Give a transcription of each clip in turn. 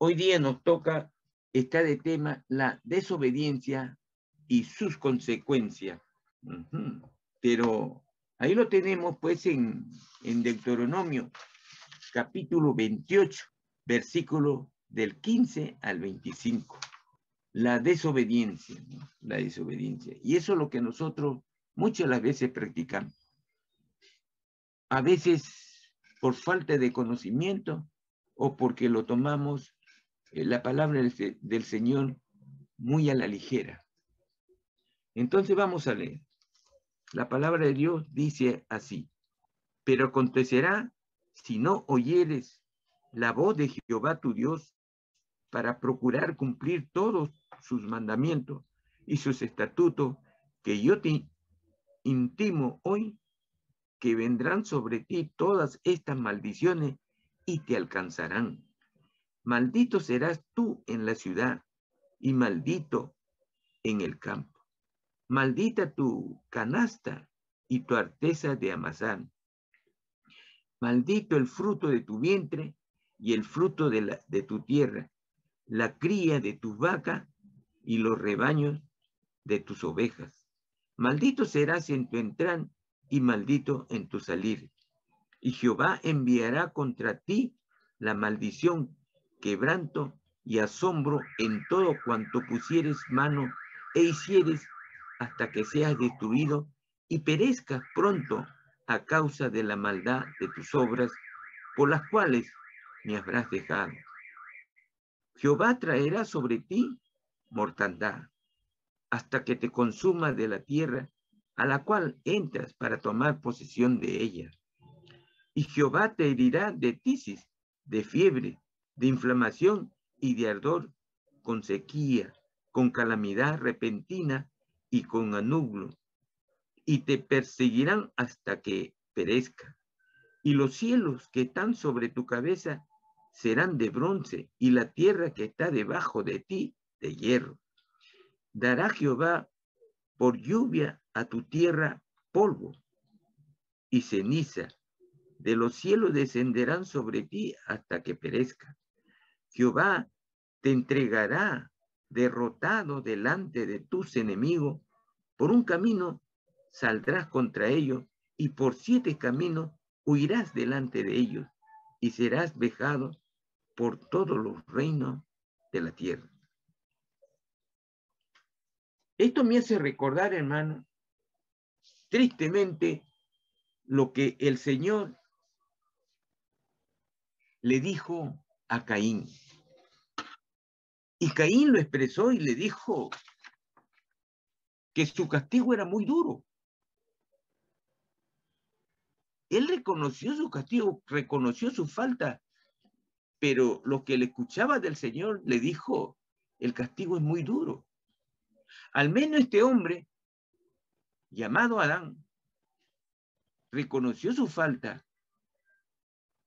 Hoy día nos toca, está de tema la desobediencia y sus consecuencias. Pero ahí lo tenemos pues en Deuteronomio, capítulo 28, versículo del 15 al 25. La desobediencia, ¿no? La desobediencia. Y eso es lo que nosotros muchas las veces practicamos. A veces por falta de conocimiento o porque lo tomamos la palabra del Señor muy a la ligera. Entonces vamos a leer. La palabra de Dios dice así: pero acontecerá si no oyeres la voz de Jehová tu Dios para procurar cumplir todos sus mandamientos y sus estatutos que yo te intimo hoy, que vendrán sobre ti todas estas maldiciones y te alcanzarán. Maldito serás tú en la ciudad y maldito en el campo. Maldita tu canasta y tu arteza de amasar. Maldito el fruto de tu vientre y el fruto de tu tierra, la cría de tus vacas y los rebaños de tus ovejas. Maldito serás en tu entrar y maldito en tu salir. Y Jehová enviará contra ti la maldición, quebranto y asombro en todo cuanto pusieres mano e hicieres, hasta que seas destruido y perezcas pronto a causa de la maldad de tus obras, por las cuales me habrás dejado. Jehová traerá sobre ti mortandad, hasta que te consuma de la tierra a la cual entras para tomar posesión de ella. Y Jehová te herirá de tisis, de fiebre, de inflamación y de ardor, con sequía, con calamidad repentina y con anublo, y te perseguirán hasta que perezca. Y los cielos que están sobre tu cabeza serán de bronce, y la tierra que está debajo de ti de hierro. Dará Jehová por lluvia a tu tierra polvo y ceniza. De los cielos descenderán sobre ti hasta que perezca. Jehová te entregará derrotado delante de tus enemigos. Por un camino saldrás contra ellos y por 7 caminos huirás delante de ellos y serás vejado por todos los reinos de la tierra. Esto me hace recordar, hermano, tristemente, lo que el Señor le dijo a Caín. Y Caín lo expresó y le dijo que su castigo era muy duro. Él reconoció su castigo, reconoció su falta, pero lo que le escuchaba del Señor le dijo, el castigo es muy duro. Al menos este hombre, llamado Adán, reconoció su falta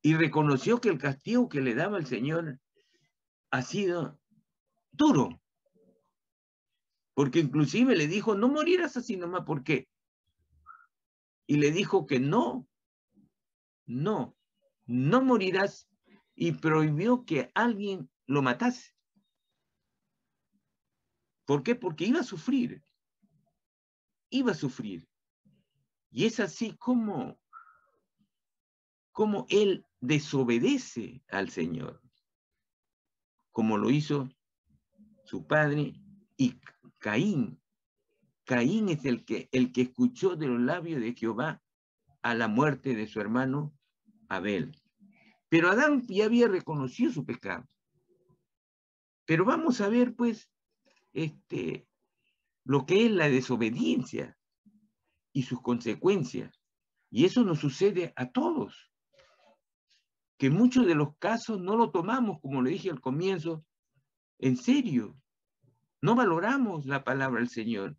y reconoció que el castigo que le daba el Señor ha sido duro. Porque inclusive le dijo, no morirás así nomás, ¿por qué? Y le dijo que no morirás, y prohibió que alguien lo matase. ¿Por qué? Porque iba a sufrir. Iba a sufrir. Y es así como él desobedece al Señor, como lo hizo su padre y Caín. Caín es el que escuchó de los labios de Jehová a la muerte de su hermano Abel. Pero Adán ya había reconocido su pecado. Pero vamos a ver, pues, lo que es la desobediencia y sus consecuencias. Y eso nos sucede a todos. Que en muchos de los casos no lo tomamos, como le dije al comienzo, en serio. No valoramos la palabra del Señor.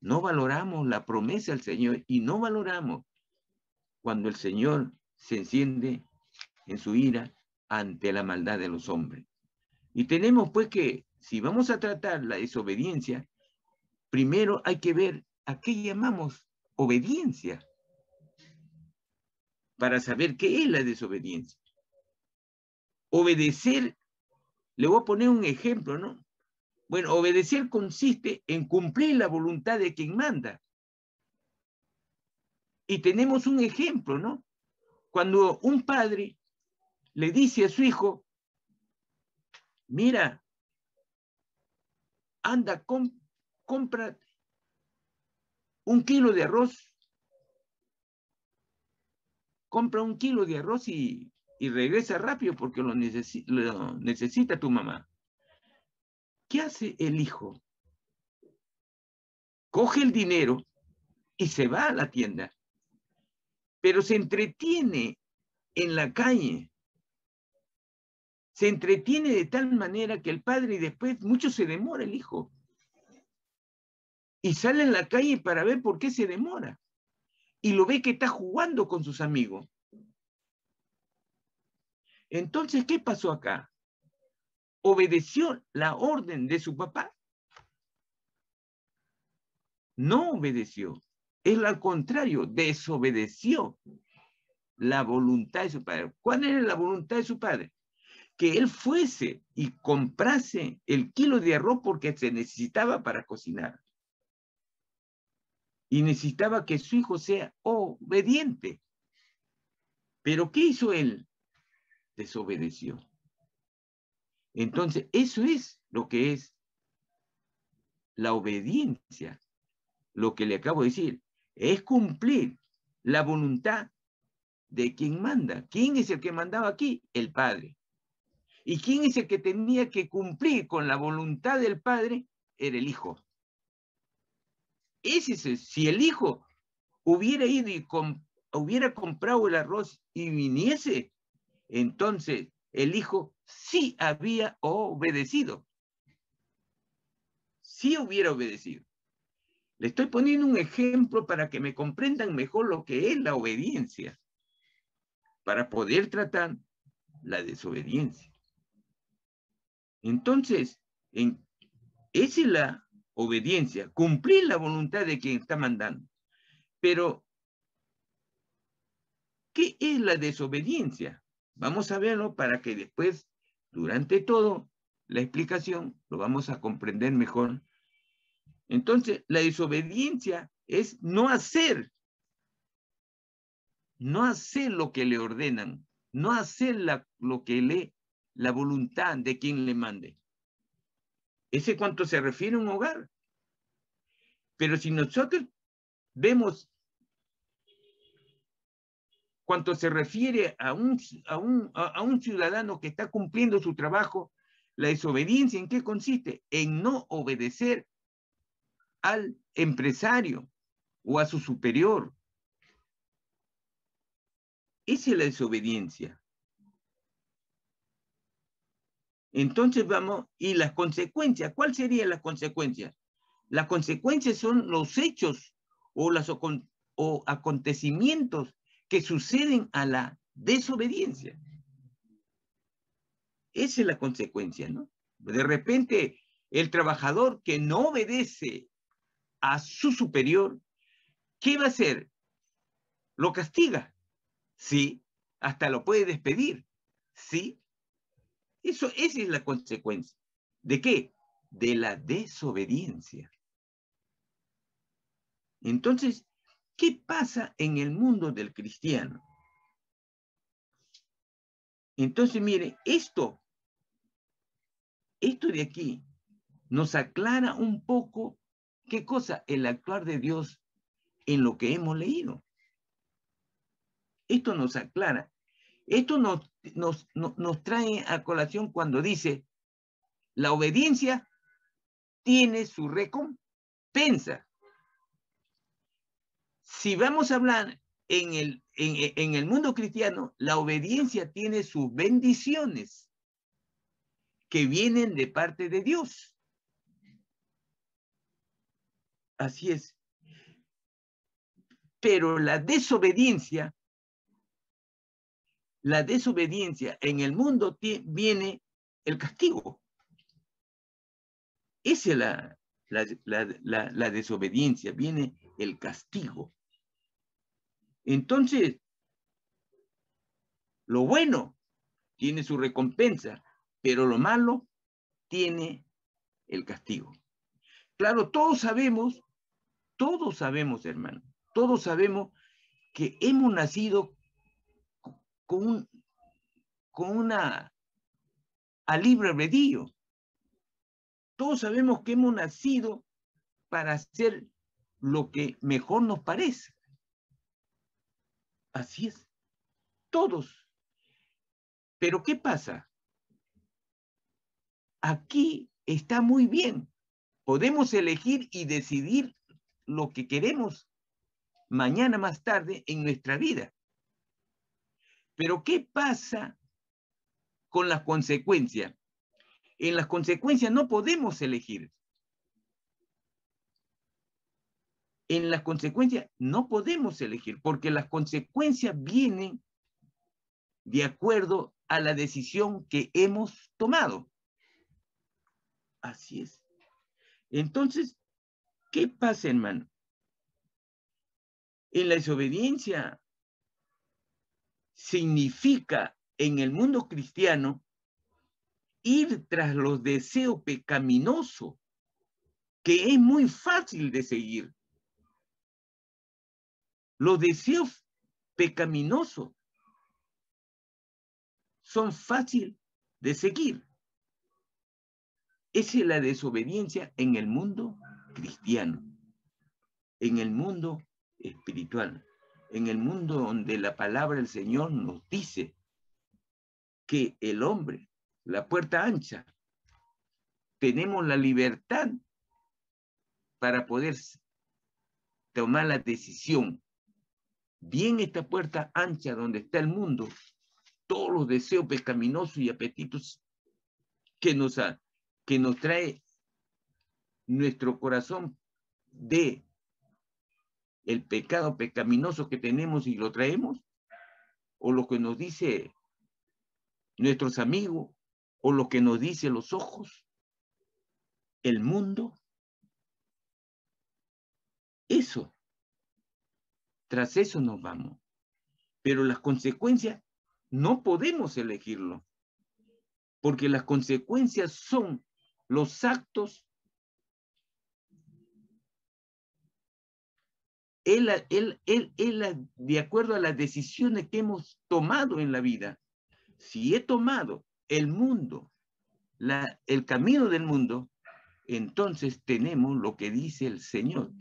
No valoramos la promesa del Señor y no valoramos cuando el Señor se enciende en su ira ante la maldad de los hombres. Y tenemos pues que, si vamos a tratar la desobediencia, primero hay que ver a qué llamamos obediencia para saber qué es la desobediencia. Obedecer Le voy a poner un ejemplo, ¿no? Bueno, obedecer consiste en cumplir la voluntad de quien manda. Y tenemos un ejemplo, ¿no? Cuando un padre le dice a su hijo, mira, anda, compra 1 kilo de arroz, compra 1 kilo de arroz y regresa rápido porque lo necesita tu mamá. ¿Qué hace el hijo? Coge el dinero y se va a la tienda, pero se entretiene en la calle. Se entretiene de tal manera que el padre, y después mucho se demora el hijo. Y sale en la calle para ver por qué se demora. Y lo ve que está jugando con sus amigos. Entonces, ¿qué pasó acá? ¿Obedeció la orden de su papá? No obedeció. Es al contrario, desobedeció la voluntad de su padre. ¿Cuál era la voluntad de su padre? Que él fuese y comprase el kilo de arroz porque se necesitaba para cocinar. Y necesitaba que su hijo sea obediente. ¿Pero qué hizo él? Desobedeció. Entonces, eso es lo que es la obediencia. Lo que le acabo de decir es cumplir la voluntad de quien manda. ¿Quién es el que mandaba aquí? El Padre. ¿Y quién es el que tenía que cumplir con la voluntad del Padre? Era el Hijo. Si el Hijo hubiera ido y hubiera comprado el arroz y viniese, entonces el Hijo sí había obedecido. Sí hubiera obedecido. Le estoy poniendo un ejemplo para que me comprendan mejor lo que es la obediencia, para poder tratar la desobediencia. Entonces, esa es la obediencia, cumplir la voluntad de quien está mandando. Pero, ¿qué es la desobediencia? Vamos a verlo para que después, durante todo la explicación, lo vamos a comprender mejor. Entonces, la desobediencia es no hacer lo que le ordenan, no hacer lo que la voluntad de quien le mande. Ese cuanto se refiere a un hogar. Pero si nosotros vemos cuanto se refiere a un ciudadano que está cumpliendo su trabajo, la desobediencia, ¿en qué consiste? En no obedecer al empresario o a su superior. Esa es la desobediencia. Entonces vamos, y las consecuencias, ¿cuál serían las consecuencias? Las consecuencias son los hechos o acontecimientos que suceden a la desobediencia. Esa es la consecuencia, ¿no? De repente, el trabajador que no obedece a su superior, ¿qué va a hacer? Lo castiga, sí, hasta lo puede despedir, sí. Esa es la consecuencia. ¿De qué? De la desobediencia. Entonces, ¿qué pasa en el mundo del cristiano? Entonces, mire, esto de aquí nos aclara un poco qué cosa el actuar de Dios en lo que hemos leído. Esto nos aclara. Esto nos trae a colación cuando dice, la obediencia tiene su recompensa. Si vamos a hablar en el mundo cristiano, la obediencia tiene sus bendiciones que vienen de parte de Dios. Así es. Pero la desobediencia en el mundo viene el castigo. Esa es la desobediencia, viene el castigo. Entonces, lo bueno tiene su recompensa, pero lo malo tiene el castigo. Claro, todos sabemos, hermano, todos sabemos que hemos nacido con una a libre albedrío. Todos sabemos que hemos nacido para hacer lo que mejor nos parece. Así es, todos. Pero ¿qué pasa? Aquí está muy bien. Podemos elegir y decidir lo que queremos mañana más tarde en nuestra vida. Pero ¿qué pasa con las consecuencias? En las consecuencias no podemos elegir. En las consecuencias no podemos elegir, porque las consecuencias vienen de acuerdo a la decisión que hemos tomado. Así es. Entonces, ¿qué pasa, hermano? En la desobediencia significa en el mundo cristiano ir tras los deseos pecaminosos, que es muy fácil de seguir. Los deseos pecaminosos son fáciles de seguir. Esa es la desobediencia en el mundo cristiano, en el mundo espiritual, en el mundo donde la palabra del Señor nos dice que el hombre, la puerta ancha, tenemos la libertad para poder tomar la decisión. Bien esta puerta ancha donde está el mundo, todos los deseos pecaminosos y apetitos que nos trae nuestro corazón de el pecado pecaminoso que tenemos y lo traemos, o lo que nos dice nuestros amigos, o lo que nos dice los ojos, el mundo. Eso, tras eso nos vamos. Pero las consecuencias no podemos elegirlo, porque las consecuencias son los actos, de acuerdo a las decisiones que hemos tomado en la vida. Si he tomado el mundo, el camino del mundo, entonces tenemos lo que dice el Señor.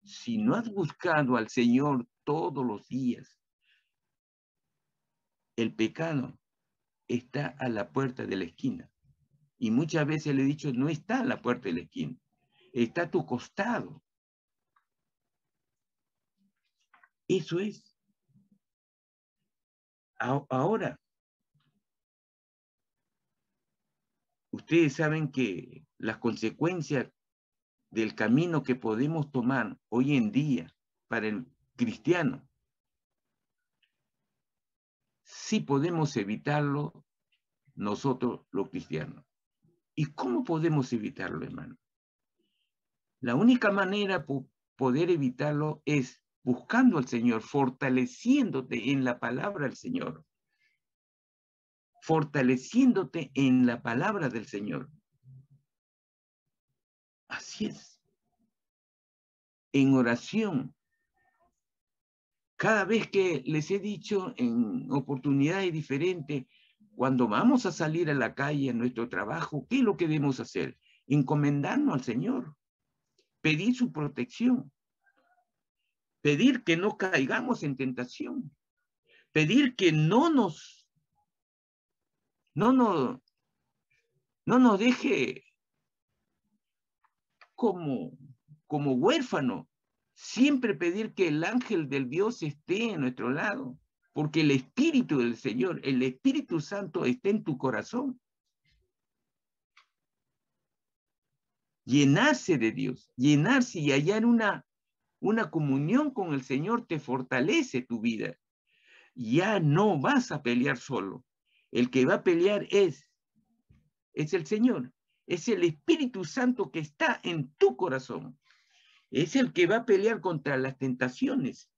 Si no has buscado al Señor todos los días, el pecado está a la puerta de la esquina. Y muchas veces le he dicho, no está a la puerta de la esquina, está a tu costado. Eso es. Ahora, ustedes saben que las consecuencias del camino que podemos tomar hoy en día para el cristiano, sí podemos evitarlo nosotros los cristianos. ¿Y cómo podemos evitarlo, hermano? La única manera de poder evitarlo es buscando al Señor, fortaleciéndote en la palabra del Señor. Fortaleciéndote en la palabra del Señor. Así es. En oración. Cada vez que les he dicho en oportunidades diferentes, cuando vamos a salir a la calle, a nuestro trabajo, ¿qué es lo que debemos hacer? Encomendarnos al Señor. Pedir su protección. Pedir que no caigamos en tentación. Pedir que no nos deje como huérfano. Siempre pedir que el ángel del Dios esté en nuestro lado, porque el Espíritu del Señor, el Espíritu Santo esté en tu corazón. Llenarse de Dios, llenarse y hallar una comunión con el Señor te fortalece tu vida. Ya no vas a pelear solo. El que va a pelear es el Señor. Es el Espíritu Santo que está en tu corazón. Es el que va a pelear contra las tentaciones.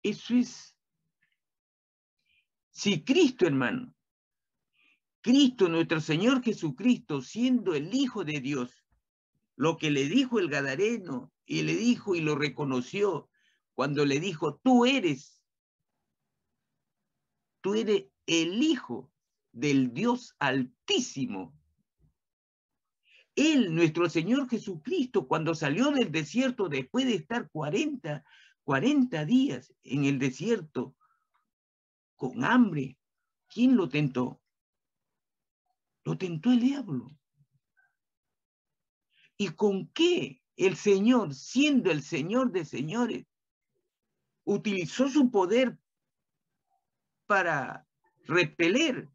Eso es Si Cristo, hermano, Cristo, nuestro Señor Jesucristo, siendo el Hijo de Dios, lo que le dijo el Gadareno, y le dijo y lo reconoció, cuando le dijo, tú eres el Hijo del Dios Altísimo. Él, nuestro Señor Jesucristo, cuando salió del desierto, después de estar 40 días en el desierto, con hambre, ¿quién lo tentó? Lo tentó el diablo. ¿Y con qué el Señor, siendo el Señor de señores, utilizó su poder para repeler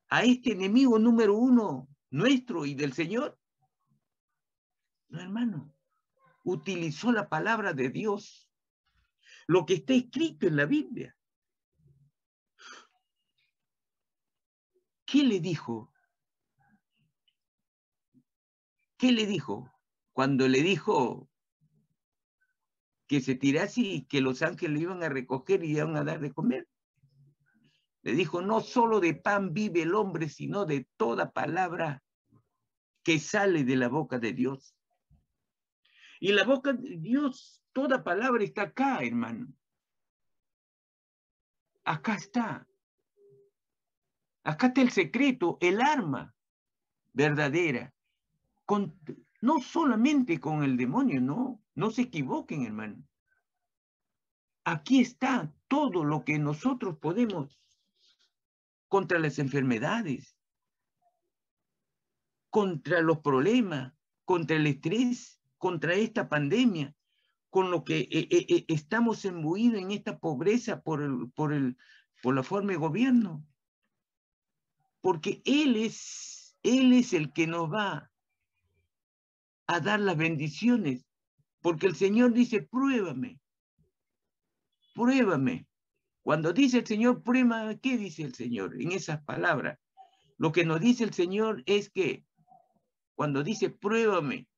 a este enemigo número uno nuestro y del Señor? No, hermano, utilizó la palabra de Dios, lo que está escrito en la Biblia. ¿Qué le dijo? ¿Qué le dijo? Cuando le dijo que se tirase y que los ángeles iban a recoger y iban a dar de comer. Le dijo, no solo de pan vive el hombre, sino de toda palabra que sale de la boca de Dios. Y la boca de Dios, toda palabra está acá, hermano. Acá está. Acá está el secreto, el arma verdadera. No solamente con el demonio, no se equivoquen, hermano. Aquí está todo lo que nosotros podemos contra las enfermedades, contra los problemas, contra el estrés, contra esta pandemia, con lo que estamos imbuidos en esta pobreza por la forma de gobierno. Porque Él es el que nos va a dar las bendiciones. Porque el Señor dice, pruébame. Pruébame. Cuando dice el Señor, pruébame, ¿qué dice el Señor en esas palabras? Lo que nos dice el Señor es que cuando dice pruébame,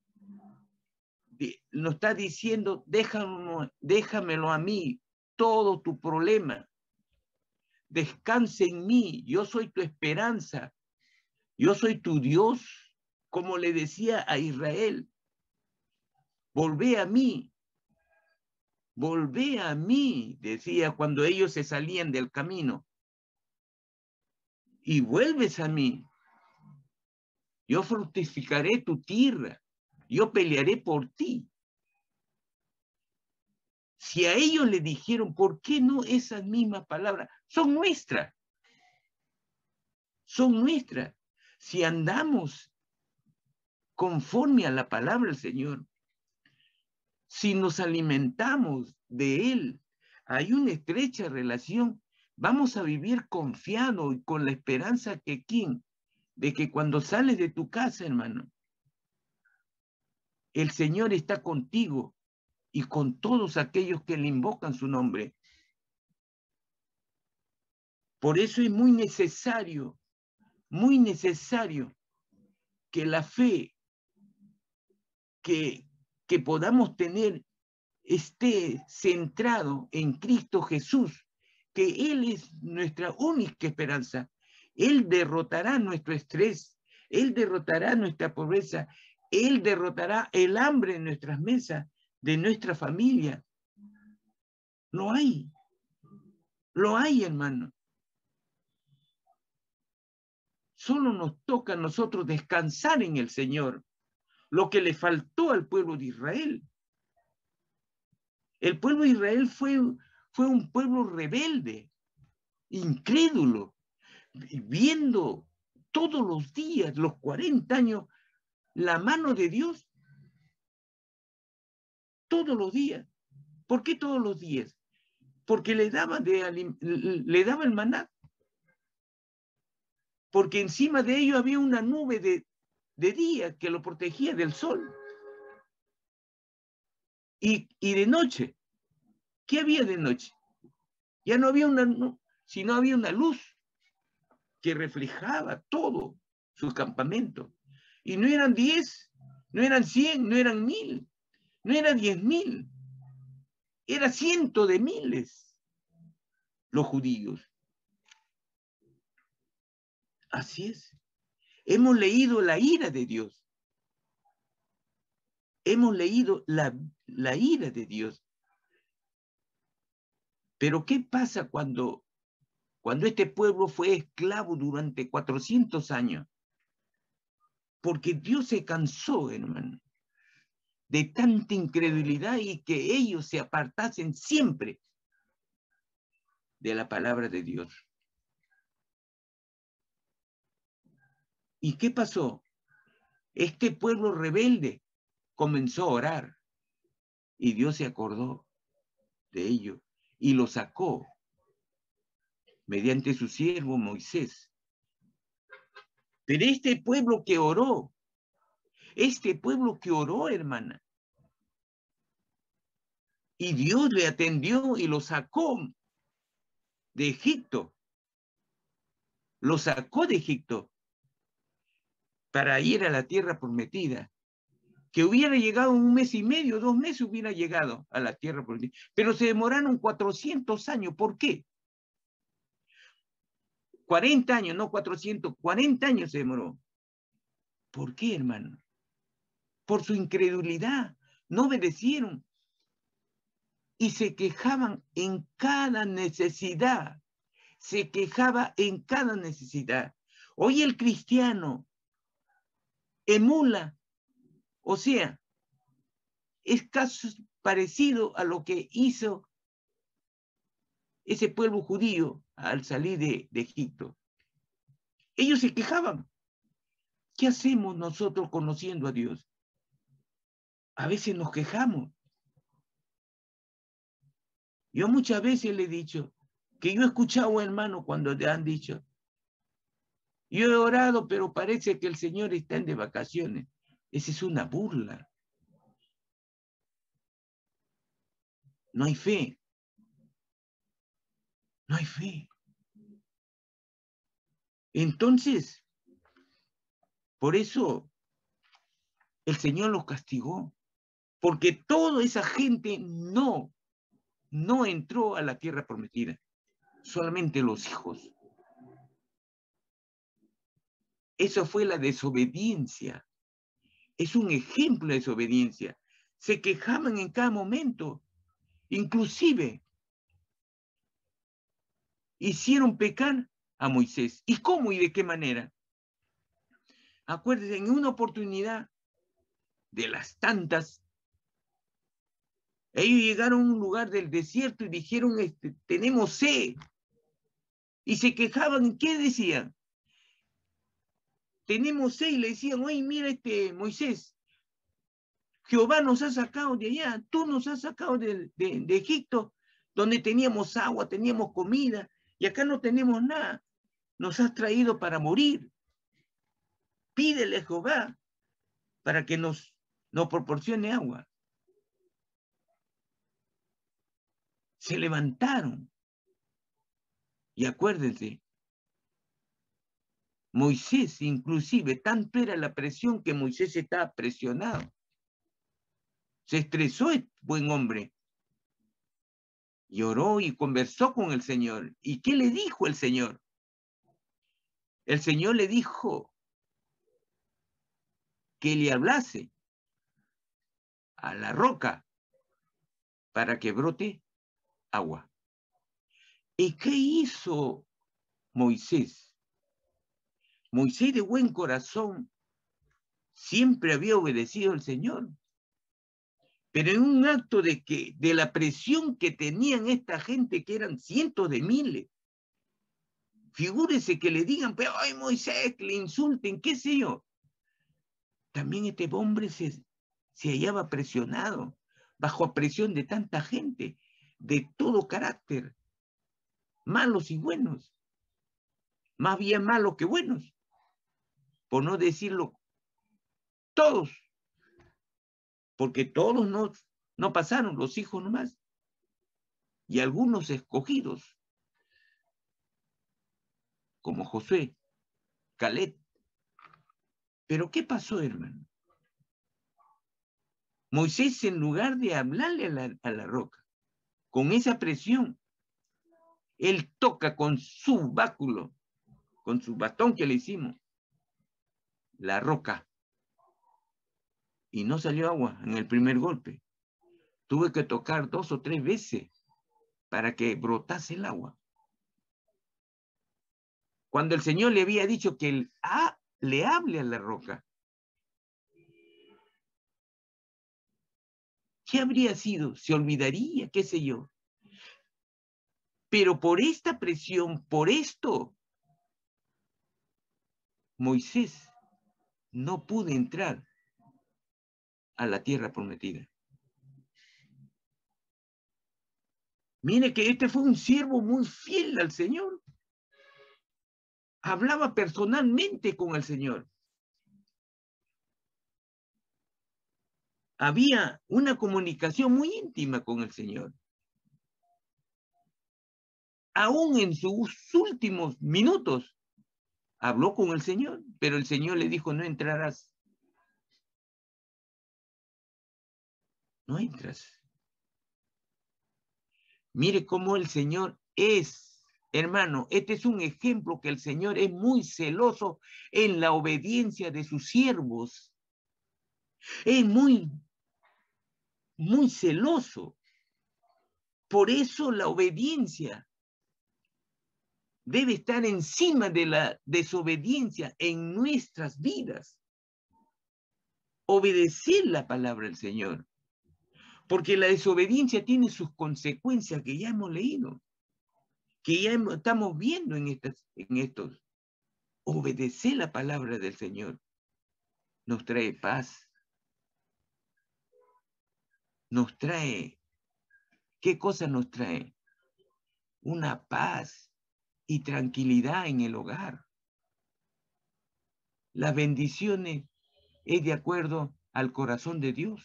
nos está diciendo déjamelo a mí, todo tu problema. Descanse en mí, yo soy tu esperanza, yo soy tu Dios, como le decía a Israel. Volvé a mí, decía cuando ellos se salían del camino. Y vuelves a mí. Yo fructificaré tu tierra. Yo pelearé por ti. Si a ellos le dijeron, ¿por qué no esas mismas palabras? Son nuestras. Son nuestras. Si andamos conforme a la palabra del Señor, si nos alimentamos de Él, hay una estrecha relación, vamos a vivir confiado y con la esperanza de que cuando sales de tu casa, hermano, el Señor está contigo y con todos aquellos que le invocan su nombre. Por eso es muy necesario que la fe que podamos tener esté centrado en Cristo Jesús, que Él es nuestra única esperanza. Él derrotará nuestro estrés, Él derrotará nuestra pobreza, Él derrotará el hambre en nuestras mesas, de nuestra familia. Lo hay, hermano. Solo nos toca a nosotros descansar en el Señor, lo que le faltó al pueblo de Israel. El pueblo de Israel fue un pueblo rebelde, incrédulo, viendo todos los días, los 40 años, la mano de Dios, todos los días. ¿Por qué todos los días? Porque le daba el maná. Porque encima de ello había una nube de día que lo protegía del sol. Y de noche, ¿qué había de noche? Ya no había sino había una luz que reflejaba todo su campamento. Y no eran 10, no eran 100, no eran 1000, no eran 10,000, era cientos de miles los judíos. Así es. Hemos leído la ira de Dios. Hemos leído la ira de Dios. Pero ¿qué pasa cuando este pueblo fue esclavo durante 400 años? Porque Dios se cansó, hermano, de tanta incredulidad y que ellos se apartasen siempre de la palabra de Dios. ¿Y qué pasó? Este pueblo rebelde comenzó a orar y Dios se acordó de ello y lo sacó mediante su siervo Moisés. Pero este pueblo que oró, hermana, y Dios le atendió y lo sacó de Egipto. Lo sacó de Egipto para ir a la tierra prometida. Que hubiera llegado 1 mes y medio, 2 meses hubiera llegado a la tierra prometida. Pero se demoraron 400 años. ¿Por qué? 40 años, no 400, 40 años se demoró. ¿Por qué, hermano? Por su incredulidad. No obedecieron. Y se quejaban en cada necesidad. Se quejaba en cada necesidad. Hoy el cristiano emula, o sea, es casi parecido a lo que hizo ese pueblo judío al salir de Egipto. Ellos se quejaban. ¿Qué hacemos nosotros conociendo a Dios? A veces nos quejamos. Yo muchas veces le he dicho que yo he escuchado, hermano, cuando te han dicho, yo he orado, pero parece que el Señor está de vacaciones. Esa es una burla. No hay fe. No hay fe. Entonces, por eso el Señor los castigó, porque toda esa gente no entró a la tierra prometida, solamente los hijos. Eso fue la desobediencia. Es un ejemplo de desobediencia. Se quejaban en cada momento, inclusive hicieron pecar a Moisés. ¿Y cómo y de qué manera? Acuérdense, en una oportunidad de las tantas, ellos llegaron a un lugar del desierto y dijeron, tenemos sed. Y se quejaban, ¿qué decían? Tenemos sed, y le decían, oye, mira Moisés, Jehová nos ha sacado de allá, tú nos has sacado de Egipto, donde teníamos agua, teníamos comida, y acá no tenemos nada. Nos has traído para morir. Pídele a Jehová para que nos proporcione agua. Se levantaron. Y acuérdense, Moisés, inclusive, tanto era la presión que Moisés estaba presionado. Se estresó el buen hombre. Lloró y conversó con el Señor. ¿Y qué le dijo el Señor? El Señor le dijo que le hablase a la roca para que brote agua. ¿Y qué hizo Moisés? Moisés, de buen corazón, siempre había obedecido al Señor. Pero en un acto de la presión que tenían esta gente, que eran cientos de miles, figúrese que le digan, pero ay Moisés, que le insulten, qué sé yo. También este hombre se hallaba presionado, bajo presión de tanta gente, de todo carácter, malos y buenos, más bien malos que buenos, por no decirlo todos, porque todos no pasaron, los hijos nomás, y algunos escogidos, como Josué, Caleb. Pero ¿qué pasó, hermano? Moisés, en lugar de hablarle a la roca, con esa presión, él toca con su báculo, con su bastón que le hicimos, la roca. Y no salió agua en el primer golpe. Tuve que tocar 2 o 3 veces para que brotase el agua. Cuando el Señor le había dicho que le hable a la roca, ¿qué habría sido? ¿Se olvidaría? ¿Qué sé yo? Pero por esta presión, por esto, Moisés no pudo entrar a la tierra prometida. Mire que este fue un siervo muy fiel al Señor. Hablaba personalmente con el Señor. Había una comunicación muy íntima con el Señor. Aún en sus últimos minutos, habló con el Señor, pero el Señor le dijo, no entrarás. No entras. Mire cómo el Señor es, hermano, este es un ejemplo que el Señor es muy celoso en la obediencia de sus siervos. Es muy celoso. Por eso la obediencia debe estar encima de la desobediencia en nuestras vidas. Obedecer la palabra del Señor. Porque la desobediencia tiene sus consecuencias que ya hemos leído, que ya estamos viendo en estos. Obedecer la palabra del Señor nos trae paz. Nos trae, ¿qué cosa nos trae? Una paz y tranquilidad en el hogar. Las bendiciones es de acuerdo al corazón de Dios.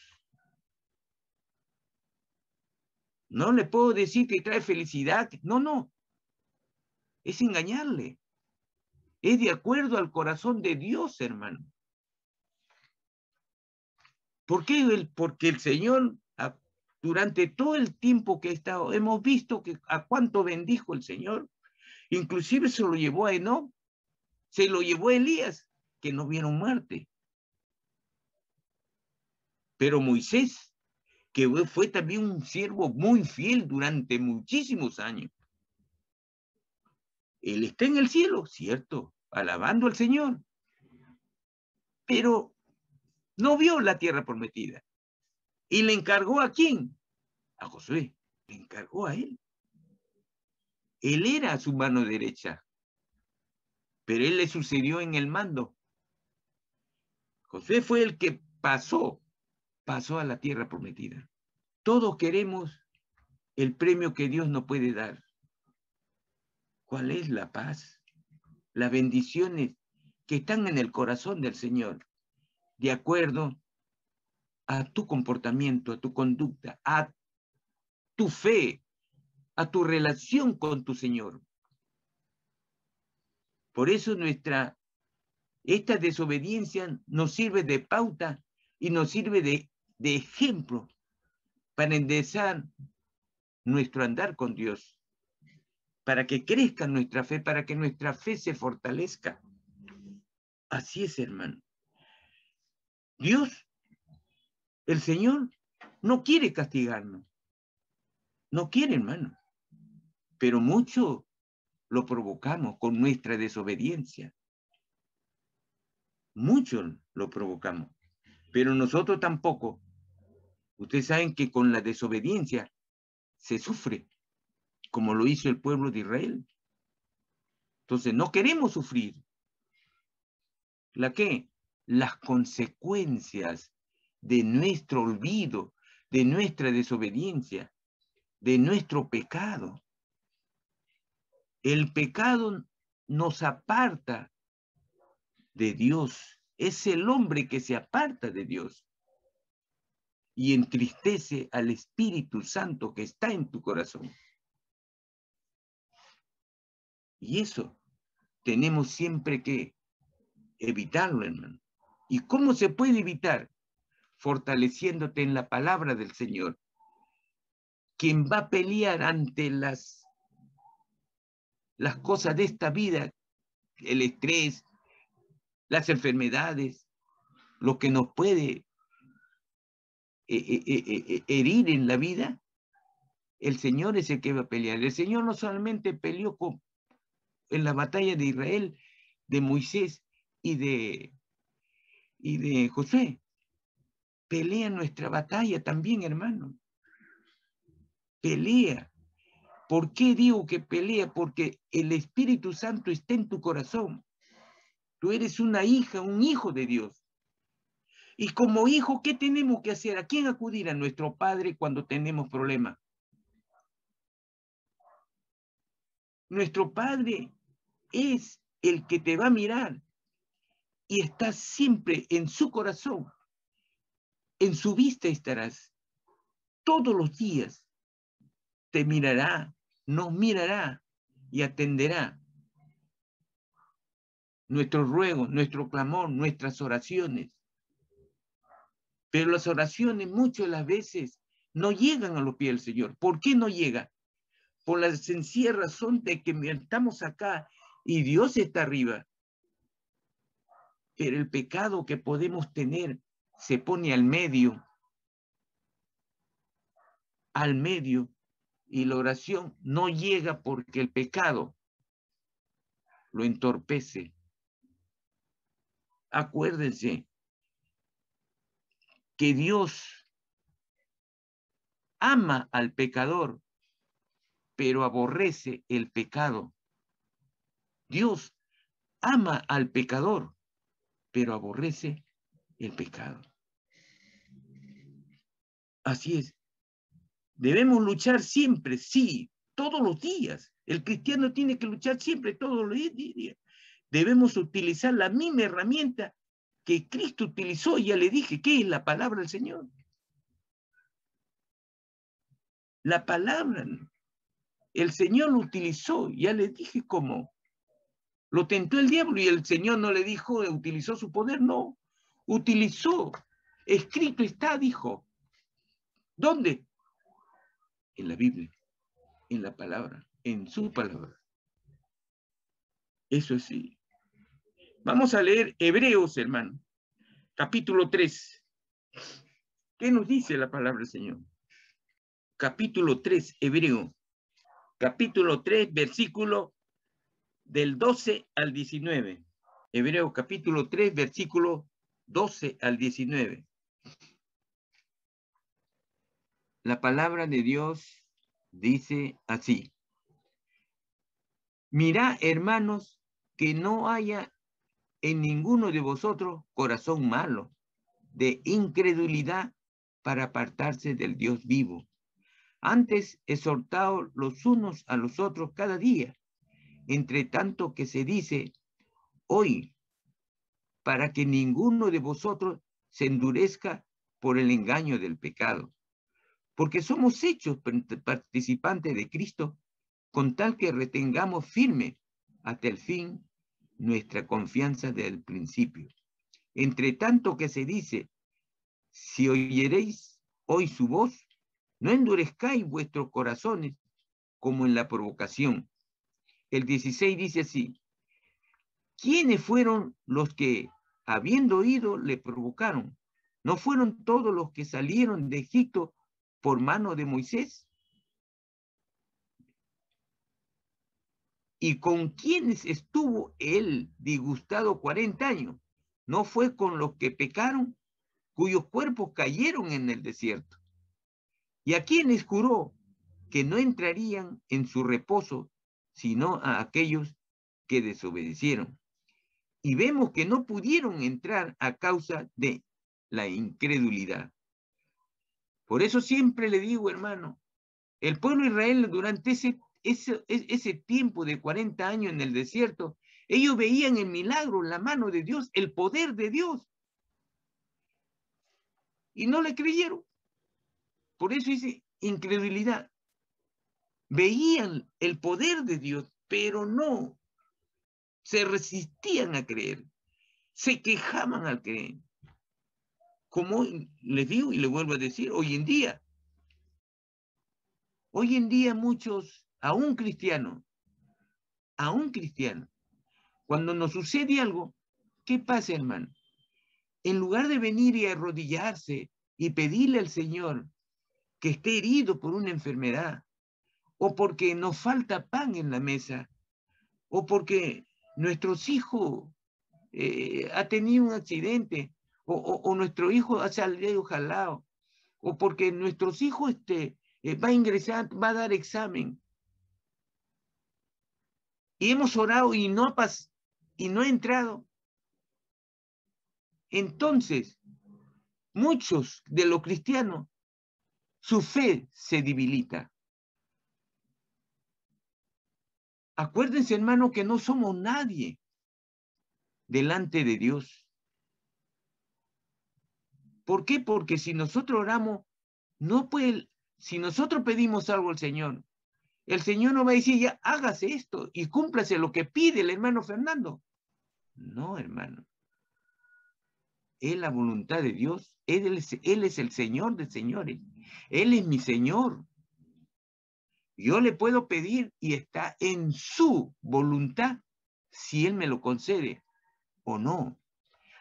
No le puedo decir que trae felicidad. No, no. Es engañarle. Es de acuerdo al corazón de Dios, hermano. ¿Por qué? Porque el Señor, durante todo el tiempo que ha estado, hemos visto que a cuánto bendijo el Señor. Inclusive se lo llevó a Enoc, se lo llevó a Elías, que no vieron muerte. Pero Moisés, que fue también un siervo muy fiel durante muchísimos años, él está en el cielo, cierto, alabando al Señor, pero no vio la tierra prometida. ¿Y le encargó a quién? A Josué. Le encargó a él. Él era su mano derecha, pero él le sucedió en el mando. Josué fue el que pasó a la tierra prometida. Todos queremos el premio que Dios nos puede dar. ¿Cuál es la paz? Las bendiciones que están en el corazón del Señor, de acuerdo a tu comportamiento, a tu conducta, a tu fe, a tu relación con tu Señor. Por eso esta desobediencia nos sirve de pauta y nos sirve de ejemplo para enderezar nuestro andar con Dios, para que crezca nuestra fe, para que nuestra fe se fortalezca. Así es, hermano. Dios, el Señor, no quiere castigarnos. No quiere, hermano. Pero mucho lo provocamos con nuestra desobediencia. Mucho lo provocamos. Pero nosotros tampoco. Ustedes saben que con la desobediencia se sufre, como lo hizo el pueblo de Israel. Entonces, no queremos sufrir. ¿La qué? Las consecuencias de nuestro olvido, de nuestra desobediencia, de nuestro pecado. El pecado nos aparta de Dios. Es el hombre que se aparta de Dios y entristece al Espíritu Santo que está en tu corazón. Y eso tenemos siempre que evitarlo, hermano. ¿Y cómo se puede evitar? Fortaleciéndote en la palabra del Señor. Quien va a pelear ante las cosas de esta vida, el estrés, las enfermedades, lo que nos puede herir en la vida, el Señor es el que va a pelear. El Señor no solamente peleó en la batalla de Israel, de Moisés y de Josué, pelea nuestra batalla también, hermano. Pelea. ¿Por qué digo que pelea? Porque el Espíritu Santo está en tu corazón. Tú eres una hija, un hijo de Dios. Y como hijo, ¿qué tenemos que hacer? ¿A quién acudir? A nuestro Padre cuando tenemos problemas. Nuestro Padre es el que te va a mirar y estás siempre en su corazón. En su vista estarás. Todos los días te mirará, nos mirará y atenderá nuestros ruegos, nuestro clamor, nuestras oraciones. Pero las oraciones muchas de las veces no llegan a los pies del Señor. ¿Por qué no llega? Por la sencilla razón de que estamos acá y Dios está arriba. Pero el pecado que podemos tener se pone al medio, y la oración no llega porque el pecado lo entorpece. Acuérdense que Dios ama al pecador, pero aborrece el pecado. Dios ama al pecador, pero aborrece el pecado. Así es. Debemos luchar siempre, sí, todos los días. El cristiano tiene que luchar siempre, todos los días. Debemos utilizar la misma herramienta que Cristo utilizó. Ya le dije, ¿qué es la palabra del Señor? La palabra, el Señor lo utilizó, ya le dije cómo. Lo tentó el diablo y el Señor no le dijo, utilizó su poder, no. Utilizó, escrito está, dijo. ¿Dónde? En la Biblia, en la palabra, en su palabra. Eso sí. Vamos a leer Hebreos, hermano, capítulo 3. ¿Qué nos dice la palabra del Señor? Capítulo 3, Hebreo. Capítulo 3, versículo del 12 al 19. Hebreo capítulo 3, versículo 12 al 19. La palabra de Dios dice así. Mirad, hermanos, que no haya en ninguno de vosotros corazón malo, de incredulidad para apartarse del Dios vivo. Antes, exhortaos los unos a los otros cada día, entre tanto que se dice hoy, para que ninguno de vosotros se endurezca por el engaño del pecado. Porque somos hechos participantes de Cristo, con tal que retengamos firme hasta el fin nuestra confianza del principio. Entre tanto que se dice, si oyeréis hoy su voz, no endurezcáis vuestros corazones como en la provocación. El 16 dice así, ¿quiénes fueron los que, habiendo oído, le provocaron? ¿No fueron todos los que salieron de Egipto por mano de Moisés? ¿Y con quienes estuvo él disgustado 40 años? ¿No fue con los que pecaron, cuyos cuerpos cayeron en el desierto? ¿Y a quienes juró que no entrarían en su reposo, sino a aquellos que desobedecieron? Y vemos que no pudieron entrar a causa de la incredulidad. Por eso siempre le digo, hermano, el pueblo de Israel durante ese tiempo de 40 años en el desierto, ellos veían el milagro, la mano de Dios, el poder de Dios. Y no le creyeron. Por eso dice incredulidad. Veían el poder de Dios, pero no. Se resistían a creer. Se quejaban al creer. Como les digo y les vuelvo a decir, hoy en día muchos, aún cristianos, Cuando nos sucede algo, ¿qué pasa, hermano? En lugar de venir y arrodillarse y pedirle al Señor que esté herido por una enfermedad, o porque nos falta pan en la mesa, o porque nuestros hijos ha tenido un accidente, o nuestro hijo ha salido jalado, o porque nuestros hijos va a ingresar, va a dar examen, y hemos orado y no ha entrado. Entonces, muchos de los cristianos, su fe se debilita. Acuérdense, hermano, que no somos nadie delante de Dios. ¿Por qué? Porque si nosotros oramos, no puede, si nosotros pedimos algo al Señor, el Señor no va a decir, ya hágase esto y cúmplase lo que pide el hermano Fernando. No, hermano. Es la voluntad de Dios. Él es el Señor de señores. Él es mi Señor. Yo le puedo pedir y está en su voluntad si Él me lo concede o no.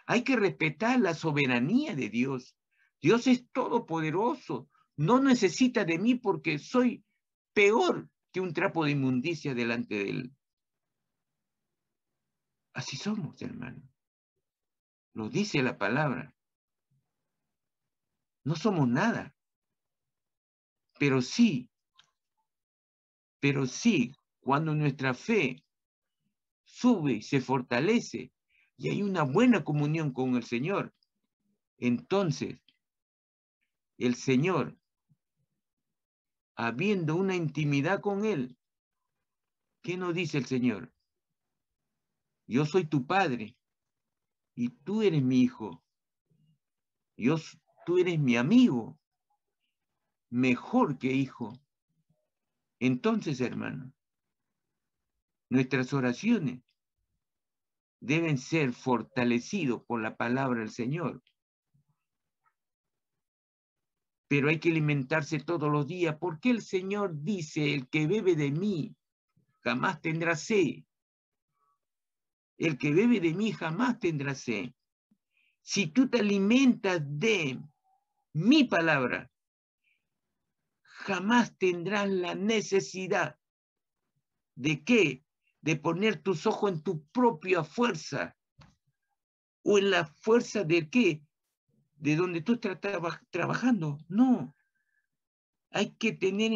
Hay que respetar la soberanía de Dios. Dios es todopoderoso. No necesita de mí porque soy peor que un trapo de inmundicia delante de Él. Así somos, hermano. Lo dice la palabra. No somos nada. Pero sí, cuando nuestra fe sube y se fortalece y hay una buena comunión con el Señor, entonces el Señor, habiendo una intimidad con Él, ¿qué nos dice el Señor? Yo soy tu padre y tú eres mi hijo. Tú eres mi amigo, mejor que hijo. Entonces, hermano, nuestras oraciones deben ser fortalecidas por la palabra del Señor. Pero hay que alimentarse todos los días, porque el Señor dice, el que bebe de mí jamás tendrá sed. El que bebe de mí jamás tendrá sed. Si tú te alimentas de mi palabra, jamás tendrás la necesidad de qué, de poner tus ojos en tu propia fuerza o en la fuerza de qué, de donde tú estás trabajando. No, hay que tener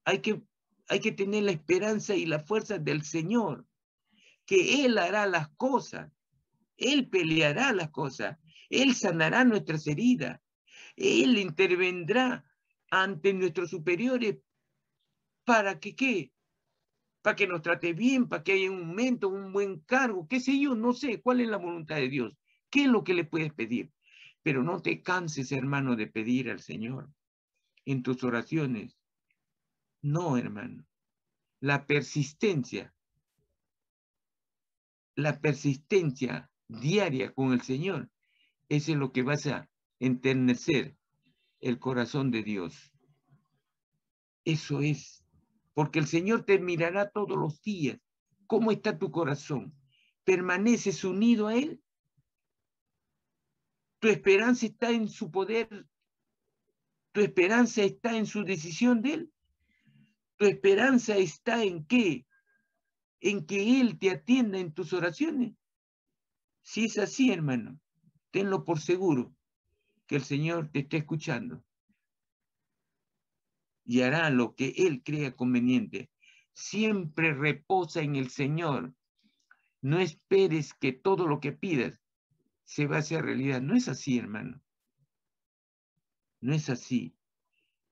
hay que tener la esperanza y la fuerza del Señor, que Él hará las cosas, Él peleará las cosas, Él sanará nuestras heridas, Él intervendrá ante nuestros superiores para que qué, para que nos trate bien, para que haya un aumento, un buen cargo, qué sé yo, no sé cuál es la voluntad de Dios, qué es lo que le puedes pedir. Pero no te canses, hermano, de pedir al Señor en tus oraciones. No, hermano. La persistencia diaria con el Señor, eso es lo que vas a enternecer el corazón de Dios. Eso es, porque el Señor te mirará todos los días. ¿Cómo está tu corazón? ¿Permaneces unido a Él? ¿Tu esperanza está en su poder? ¿Tu esperanza está en su decisión de Él? ¿Tu esperanza está en qué? ¿En que Él te atienda en tus oraciones? Si es así, hermano, tenlo por seguro que el Señor te está escuchando y hará lo que Él crea conveniente. Siempre reposa en el Señor. No esperes que todo lo que pidas se va a hacer realidad. No es así, hermano. No es así.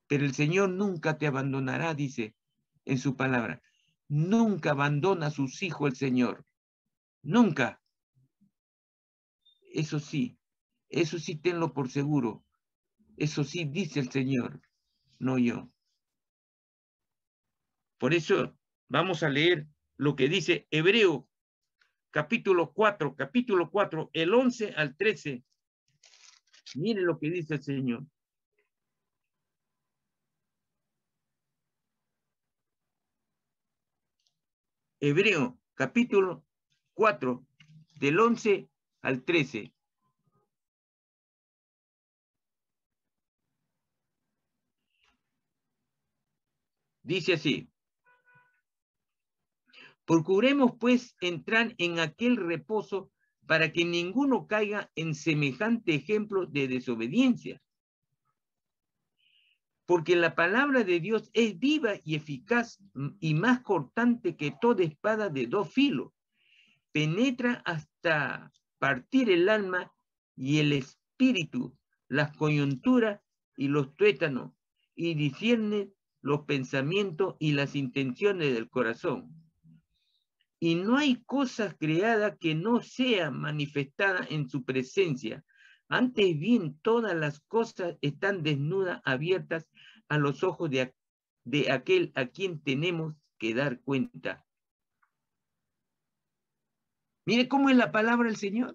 Pero el Señor nunca te abandonará, dice en su palabra. Nunca abandona a sus hijos el Señor. Nunca. Eso sí tenlo por seguro. Eso sí dice el Señor, no yo. Por eso vamos a leer lo que dice Hebreo capítulo 4, el 11 al 13. Mire lo que dice el Señor. Hebreo capítulo 4, del 11 al 13. Dice así: procuremos pues entrar en aquel reposo para que ninguno caiga en semejante ejemplo de desobediencia. Porque la palabra de Dios es viva y eficaz y más cortante que toda espada de dos filos. Penetra hasta partir el alma y el espíritu, las coyunturas y los tuétanos, y discierne los pensamientos y las intenciones del corazón. Y no hay cosa creada que no sea manifestada en su presencia. Antes bien, todas las cosas están desnudas, abiertas a los ojos de aquel a quien tenemos que dar cuenta. Mire cómo es la palabra del Señor.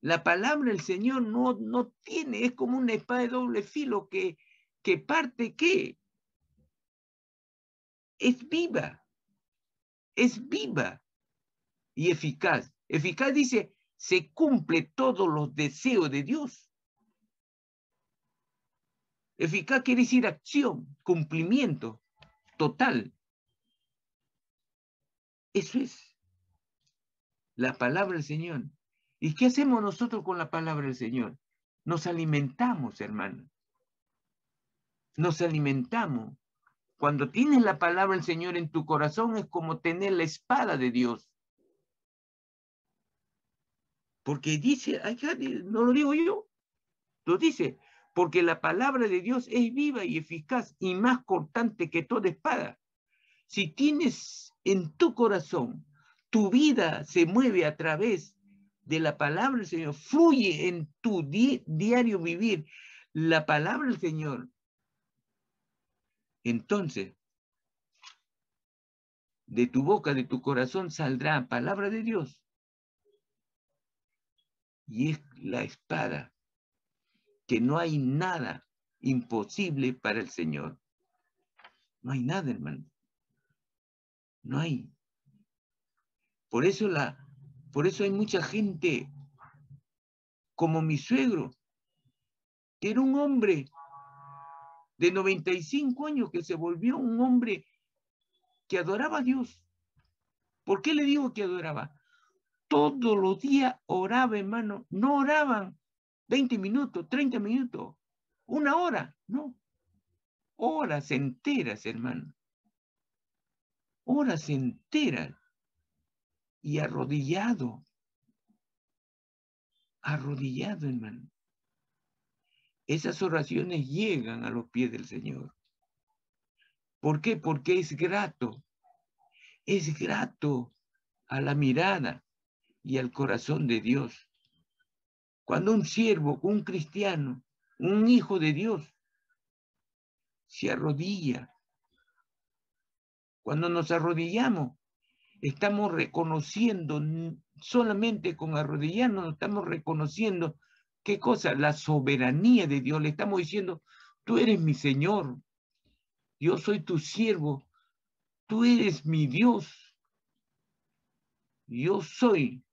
La palabra del Señor no tiene, es como una espada de doble filo que parte, ¿qué? Es viva y eficaz. Eficaz dice, se cumple todos los deseos de Dios. Eficaz quiere decir acción, cumplimiento total. Eso es la palabra del Señor. ¿Y qué hacemos nosotros con la palabra del Señor? Nos alimentamos, hermano. Nos alimentamos. Cuando tienes la palabra del Señor en tu corazón es como tener la espada de Dios. Porque dice, no lo digo yo, lo dice, porque la palabra de Dios es viva y eficaz y más cortante que toda espada. Si tienes en tu corazón, tu vida se mueve a través de la palabra del Señor, fluye en tu diario vivir la palabra del Señor, entonces de tu boca, de tu corazón saldrá palabra de Dios. Y es la espada, que no hay nada imposible para el Señor. No hay nada, hermano. No hay. Por eso hay mucha gente como mi suegro, que era un hombre de 95 años que se volvió un hombre que adoraba a Dios. ¿Por qué le digo que adoraba? Todos los días oraba, hermano. No oraban 20 minutos, 30 minutos, una hora, no. Horas enteras, hermano. Horas enteras. Y arrodillado, hermano. Esas oraciones llegan a los pies del Señor. ¿Por qué? Porque es grato a la mirada y al corazón de Dios. Cuando un siervo, un cristiano, un hijo de Dios se arrodilla, cuando nos arrodillamos, estamos reconociendo, solamente con arrodillarnos, estamos reconociendo, ¿qué cosa? La soberanía de Dios. Le estamos diciendo, tú eres mi Señor, yo soy tu siervo, tú eres mi Dios, yo soy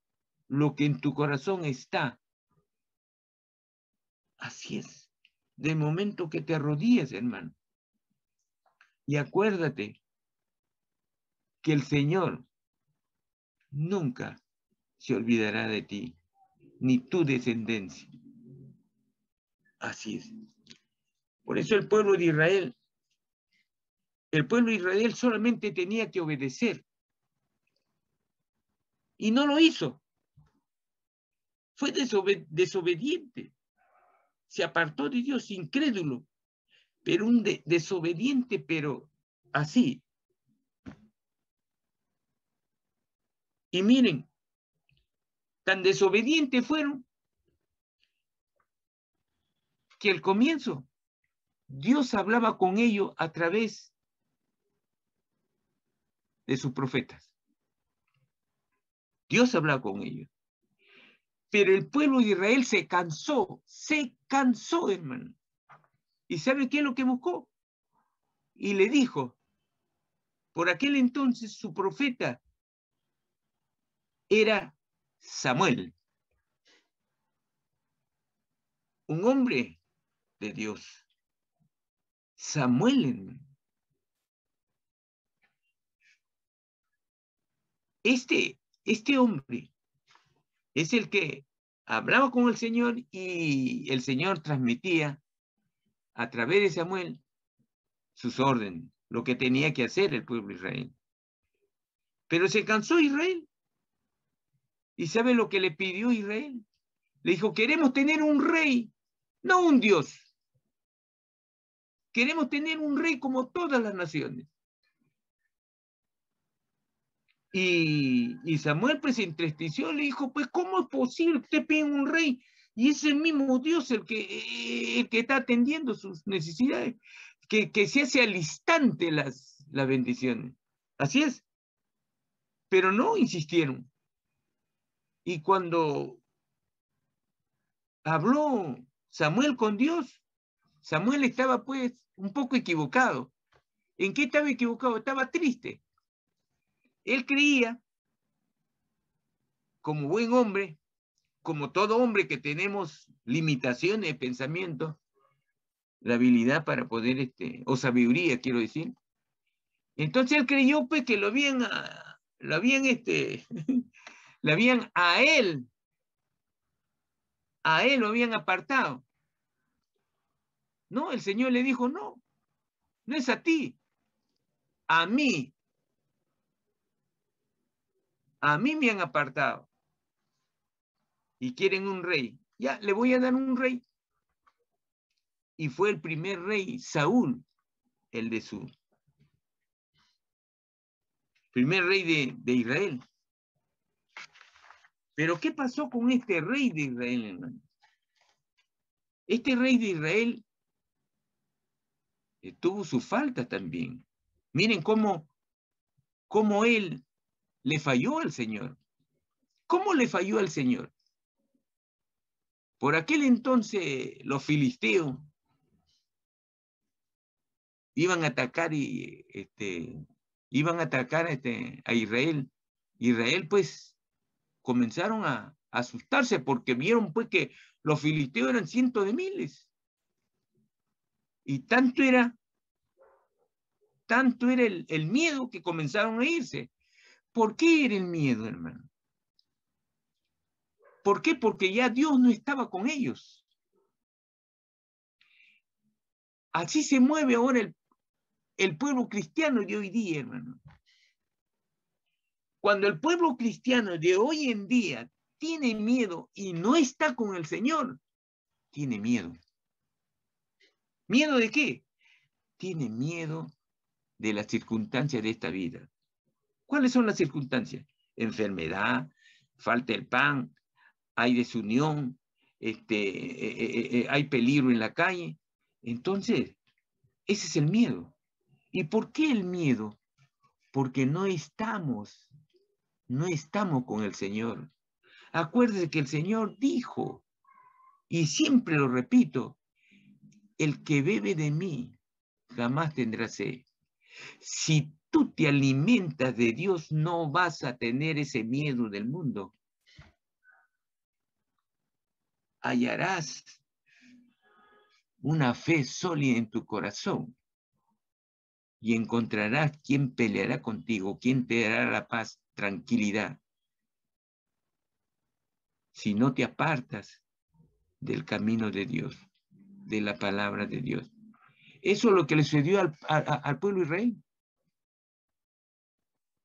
lo que en tu corazón está. Así es, de momento que te arrodillas, hermano. Y acuérdate que el Señor nunca se olvidará de ti, ni tu descendencia. Así es. Por eso el pueblo de Israel solamente tenía que obedecer. Y no lo hizo. Fue desobediente. Se apartó de Dios, incrédulo. Pero un desobediente, pero así. Y miren, tan desobedientes fueron que al comienzo Dios hablaba con ellos a través de sus profetas. Dios hablaba con ellos. Pero el pueblo de Israel se cansó, hermano. ¿Y sabe qué es lo que buscó? Y le dijo, por aquel entonces su profeta era Samuel, un hombre de Dios. Samuel, este hombre es el que hablaba con el Señor y el Señor transmitía a través de Samuel sus órdenes, lo que tenía que hacer el pueblo de Israel. Pero se cansó Israel. ¿Y sabe lo que le pidió Israel? Le dijo, queremos tener un rey, no un Dios. Queremos tener un rey como todas las naciones. Y Samuel pues se entristeció, le dijo, pues ¿cómo es posible que usted pide un rey? Y es el mismo Dios el que está atendiendo sus necesidades, que se hace al instante las bendiciones. Así es. Pero no insistieron. Y cuando habló Samuel con Dios, Samuel estaba pues un poco equivocado. ¿En qué estaba equivocado? Estaba triste. Él creía, como buen hombre, como todo hombre que tenemos limitaciones de pensamiento, la habilidad para poder, o sabiduría, quiero decir. Entonces él creyó pues que lo habían lo habían a él lo habían apartado. No, el Señor le dijo, no, no es a ti, a mí me han apartado y quieren un rey. Ya, le voy a dar un rey. Y fue el primer rey, Saúl, el de su primer rey de Israel. Pero ¿qué pasó con este rey de Israel, hermano? Este rey de Israel tuvo su falta también. Miren cómo él le falló al Señor. ¿Cómo le falló al Señor? Por aquel entonces los filisteos iban a atacar a Israel. Israel pues comenzaron a asustarse porque vieron pues que los filisteos eran cientos de miles. Y tanto era el miedo que comenzaron a irse. ¿Por qué era el miedo, hermano? ¿Por qué? Porque ya Dios no estaba con ellos. Así se mueve ahora el pueblo cristiano de hoy día, hermano. Cuando el pueblo cristiano de hoy en día tiene miedo y no está con el Señor, tiene miedo. ¿Miedo de qué? Tiene miedo de las circunstancias de esta vida. ¿Cuáles son las circunstancias? Enfermedad, falta el pan, hay desunión, hay peligro en la calle. Entonces, ese es el miedo. ¿Y por qué el miedo? Porque no estamos con el Señor. Acuérdese que el Señor dijo, y siempre lo repito, el que bebe de mí jamás tendrá sed. Si tú te alimentas de Dios, no vas a tener ese miedo del mundo. Hallarás una fe sólida en tu corazón y encontrarás quien peleará contigo, quien te dará la paz, tranquilidad. Si no te apartas del camino de Dios, de la palabra de Dios. Eso es lo que le sucedió al pueblo de Israel.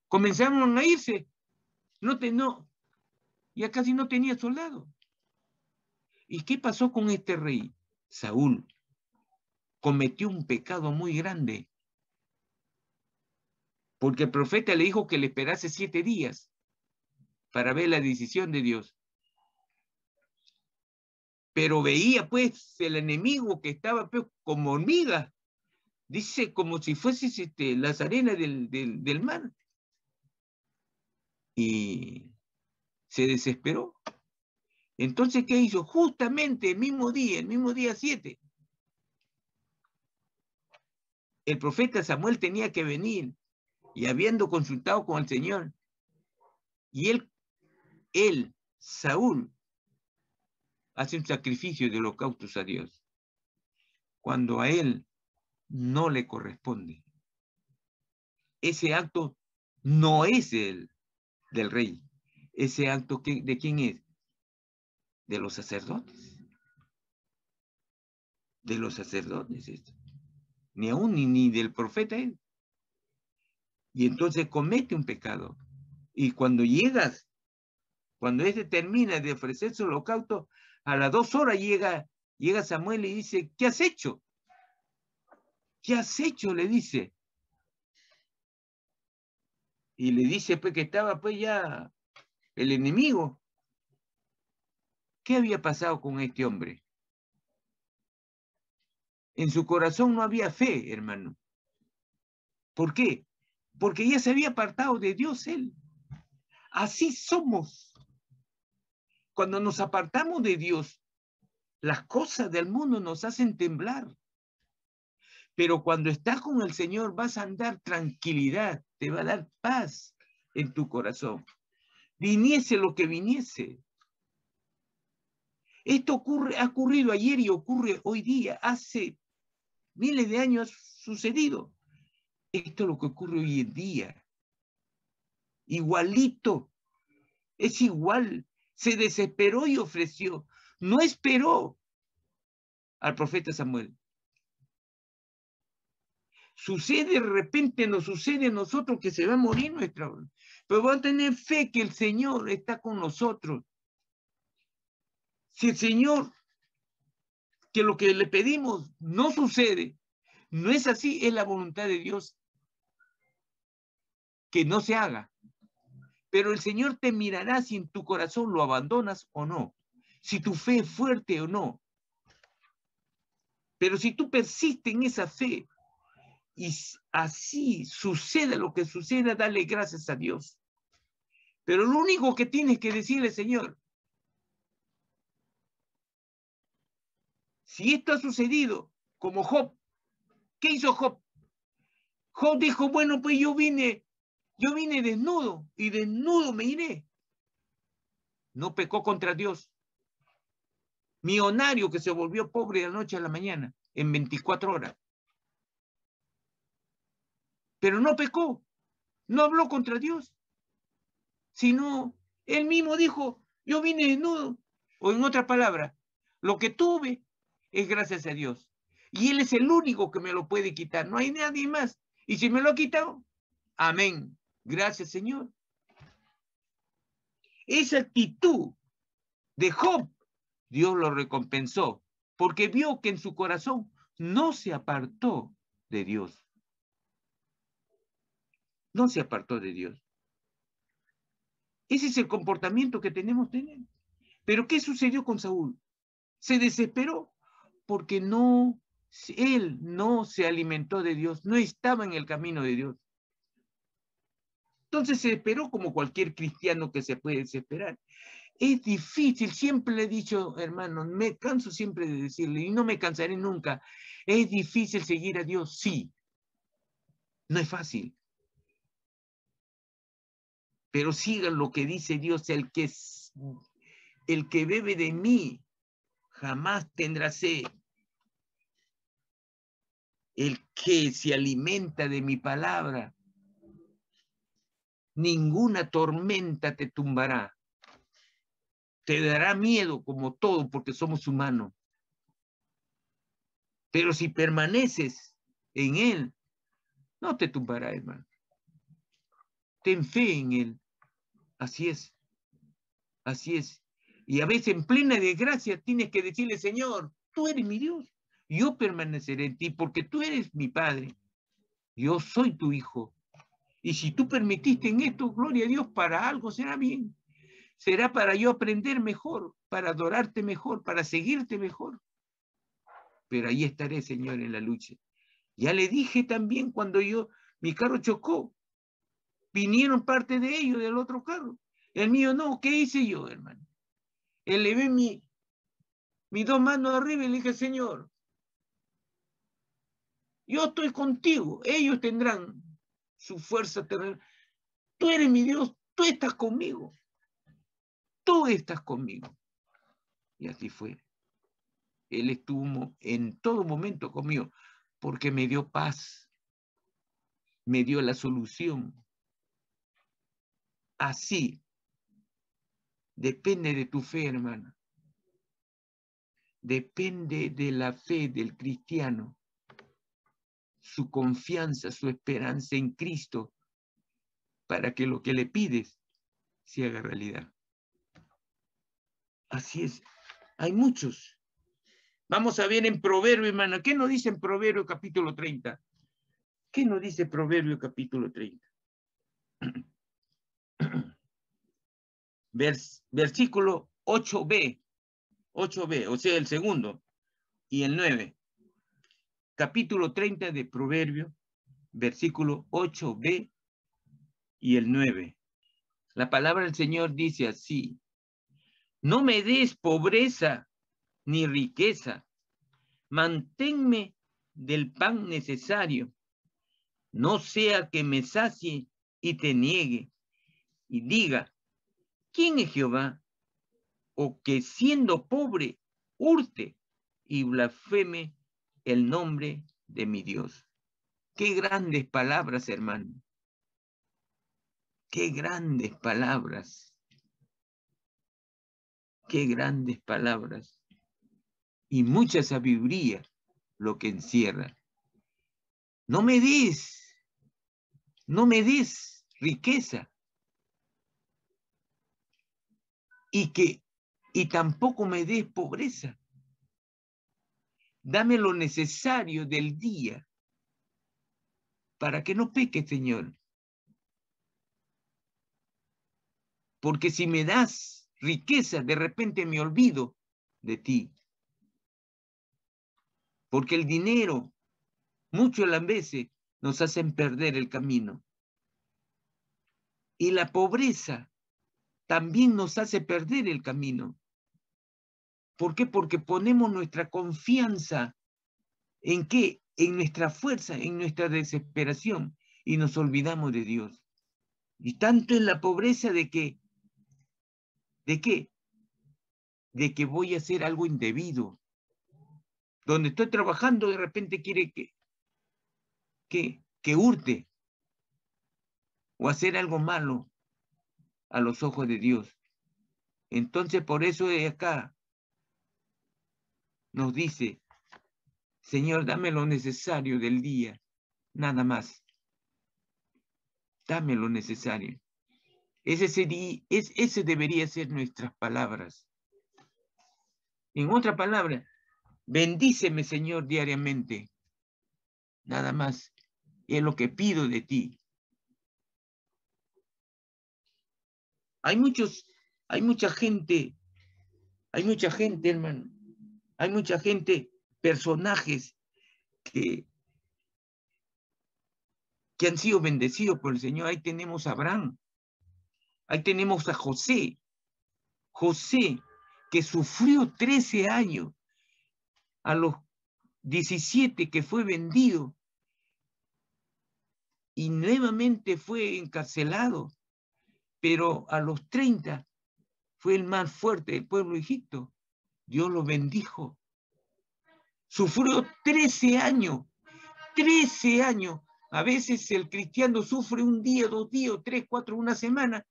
Comenzaron a irse. Ya casi no tenía soldados. ¿Y qué pasó con este rey? Saúl cometió un pecado muy grande. Porque el profeta le dijo que le esperase 7 días para ver la decisión de Dios. Pero veía pues el enemigo que estaba pues, como hormiga. Dice como si fuese las arenas del mar. Y se desesperó. Entonces, ¿qué hizo? Justamente el mismo día 7, el profeta Samuel tenía que venir y habiendo consultado con el Señor, y él él, Saúl, hace un sacrificio de holocaustos a Dios, cuando a él no le corresponde. Ese acto no es del rey. Ese acto, ¿de quién es? De los sacerdotes. De los sacerdotes. Ni aún ni del profeta es. Y entonces comete un pecado. Y cuando cuando termina de ofrecer su holocausto, a las 2 horas llega Samuel y dice, ¿qué has hecho? ¿Qué has hecho? Le dice. Y le dice pues que estaba pues ya el enemigo. ¿Qué había pasado con este hombre? En su corazón no había fe, hermano. ¿Por qué? Porque ya se había apartado de Dios él. Así somos. Cuando nos apartamos de Dios, las cosas del mundo nos hacen temblar. Pero cuando estás con el Señor vas a andar tranquilidad, te va a dar paz en tu corazón. Viniese lo que viniese. Esto ha ocurrido ayer y ocurre hoy día. Hace miles de años ha sucedido. Esto es lo que ocurre hoy en día. Igualito. Es igual. Se desesperó y ofreció. No esperó al profeta Samuel. Sucede de repente, nos sucede a nosotros que se va a morir nuestra hora. Pero vamos a tener fe que el Señor está con nosotros. Si el Señor, que lo que le pedimos no sucede, no es así, es la voluntad de Dios que no se haga. Pero el Señor te mirará si en tu corazón lo abandonas o no, si tu fe es fuerte o no. Pero si tú persistes en esa fe y así suceda lo que suceda, dale gracias a Dios. Pero lo único que tienes que decirle, Señor, si esto ha sucedido, como Job, ¿qué hizo Job? Job dijo, bueno, pues yo vine desnudo y desnudo me iré. No pecó contra Dios. Millonario que se volvió pobre de la noche a la mañana, en 24 horas. Pero no pecó, no habló contra Dios, sino él mismo dijo, yo vine desnudo. O en otra palabra, lo que tuve es gracias a Dios. Y Él es el único que me lo puede quitar, no hay nadie más. Y si me lo ha quitado, amén. Gracias, Señor. Esa actitud de Job, Dios lo recompensó, porque vio que en su corazón no se apartó de Dios. No se apartó de Dios. Ese es el comportamiento que tenemos que tener. Pero ¿qué sucedió con Saúl? Se desesperó porque él no se alimentó de Dios, no estaba en el camino de Dios. Entonces se esperó como cualquier cristiano que se puede desesperar. Es difícil, siempre le he dicho, hermano, me canso siempre de decirle, y no me cansaré nunca, es difícil seguir a Dios, sí, no es fácil. Pero sigan lo que dice Dios, el que bebe de mí jamás tendrá sed. El que se alimenta de mi palabra, ninguna tormenta te tumbará. Te dará miedo como todo porque somos humanos. Pero si permaneces en Él, no te tumbará, hermano. Ten fe en Él. Así es. Así es. Y a veces en plena desgracia tienes que decirle, Señor, tú eres mi Dios. Yo permaneceré en ti porque tú eres mi Padre. Yo soy tu Hijo. Y si tú permitiste en esto, gloria a Dios, para algo será bien. Será para yo aprender mejor, para adorarte mejor, para seguirte mejor. Pero ahí estaré, Señor, en la lucha. Ya le dije también cuando mi carro chocó, vinieron parte de ellos del otro carro. El mío no, ¿qué hice yo, hermano? Elevé mis 2 manos arriba y le dije, Señor, yo estoy contigo, ellos tendrán su fuerza terrenal. Tú eres mi Dios, tú estás conmigo. tú estás conmigo. Y así fue. Él estuvo en todo momento conmigo, porque me dio paz, me dio la solución. Así depende de tu fe, hermana. Depende de la fe del cristiano, su confianza, su esperanza en Cristo, para que lo que le pides se haga realidad. Así es. Hay muchos. Vamos a ver en Proverbio, hermana. ¿Qué nos dice en Proverbio capítulo 30? ¿Qué nos dice Proverbio capítulo 30? Versículo 8b. 8b, o sea, el segundo y el 9. Capítulo 30 de Proverbio, versículo 8b y el 9. La palabra del Señor dice así: no me des pobreza ni riqueza, manténme del pan necesario, no sea que me sacie y te niegue y diga, ¿quién es Jehová? O que siendo pobre hurte y blasfeme el nombre de mi Dios. Qué grandes palabras, hermano. Qué grandes palabras. Qué grandes palabras. Y mucha sabiduría lo que encierra. No me des riqueza. Y tampoco me des pobreza. Dame lo necesario del día para que no peque, Señor. Porque si me das riqueza, de repente me olvido de ti. Porque el dinero, muchas las veces, nos hacen perder el camino. Y la pobreza también nos hace perder el camino. ¿Por qué? Porque ponemos nuestra confianza ¿en qué? En nuestra fuerza, en nuestra desesperación, y nos olvidamos de Dios. Y tanto en la pobreza ¿de qué? De que voy a hacer algo indebido. Donde estoy trabajando, de repente quiere que hurte o hacer algo malo a los ojos de Dios. Entonces, por eso de acá nos dice, Señor, dame lo necesario del día, nada más. Dame lo necesario. Ese debería ser nuestras palabras. En otra palabra, bendíceme, Señor, diariamente. Nada más. Es lo que pido de ti. Hay mucha gente, hermano. Hay mucha gente, personajes que han sido bendecidos por el Señor. Ahí tenemos a Abraham. Ahí tenemos a José. José, que sufrió 13 años. A los 17 que fue vendido. Y nuevamente fue encarcelado. Pero a los 30 fue el más fuerte del pueblo de Egipto. Dios lo bendijo. Sufrió 13 años. 13 años. A veces el cristiano sufre un día, 2 días, 3, 4, una semana.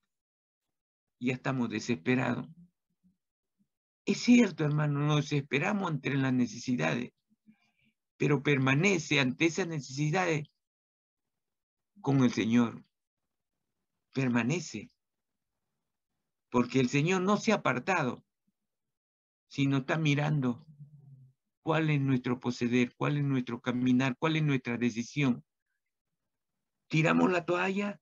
Y ya estamos desesperados. Es cierto, hermano, nos desesperamos ante las necesidades. Pero permanece ante esas necesidades con el Señor. Permanece. Porque el Señor no se ha apartado, sino está mirando cuál es nuestro proceder, cuál es nuestro caminar, cuál es nuestra decisión. ¿Tiramos la toalla?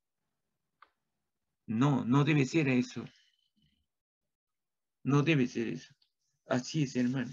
No, no debe ser eso. No debe ser eso. Así es, hermano.